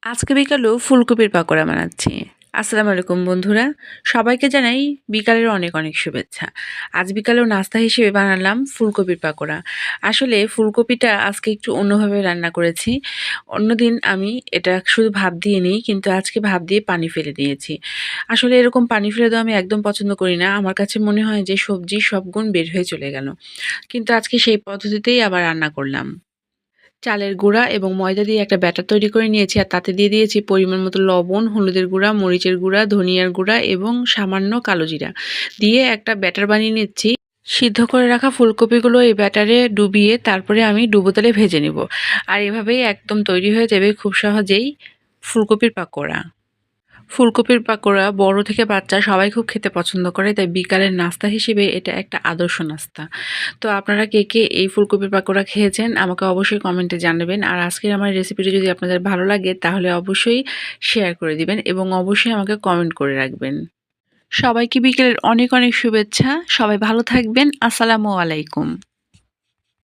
আজকে বিকালেও ফুলকপির পাকোড়া বানাচ্ছি। আসসালামু আলাইকুম বন্ধুরা। সবাইকে জানাই বিকালের অনেক, অনেক শুভেচ্ছা। আজ বিকালেও নাস্তা হিসেবে বানালাম ফুলকপির পাকোড়া। আসলে ফুলকপিটা আজকে একটু অন্যভাবে রান্না করেছি। অন্যদিন আমি এটা শুধু ভাপ দিয়ে নিই, কিন্তু আজকে ভাপ দিয়ে পানি ফেলে দিয়েছি। আসলে এরকম পানি ফেলে দেওয়া আমি একদম পছন্দ করি না। আমার কাছে মনে হয় যে সবজির সব গুণ বের হয়ে চলে গেল। কিন্তু আজকে সেই পদ্ধতিতেই আবার রান্না করলাম। চালের গুঁড়া এবং ময়দা দিয়ে একটা ব্যাটার তৈরি করে নিয়েছি, আর তাতে দিয়ে দিয়েছি পরিমাণ মতো লবণ, হলুদের গুঁড়া, মরিচের গুঁড়া, ধনিয়ার গুঁড়া এবং সামান্য কালো জিরা দিয়ে একটা ব্যাটার বানিয়ে নিচ্ছি। সিদ্ধ করে রাখা ফুলকপিগুলো এই ব্যাটারে ডুবিয়ে তারপরে আমি ডুবো তেলে ভেজে নিব। আর এভাবেই একদম তৈরি হয়ে যাবে খুব সহজেই ফুলকপির পাকোড়া। ফুলকপির পাকোড়া বড় থেকে বাচ্চা সবাই খুব খেতে পছন্দ করে, তাই বিকালের নাস্তা হিসেবে এটা একটা আদর্শ নাস্তা। তো আপনারা কে কে এই ফুলকপির পাকোড়া খেয়েছেন আমাকে অবশ্যই কমেন্টে জানাবেন। আর আজকের আমার রেসিপিটি যদি আপনাদের ভালো লাগে তাহলে অবশ্যই শেয়ার করে দিবেন এবং অবশ্যই আমাকে কমেন্ট করে রাখবেন। সবাইকে বিকেলের অনেক অনেক শুভেচ্ছা। সবাই ভালো থাকবেন। আসসালামু আলাইকুম।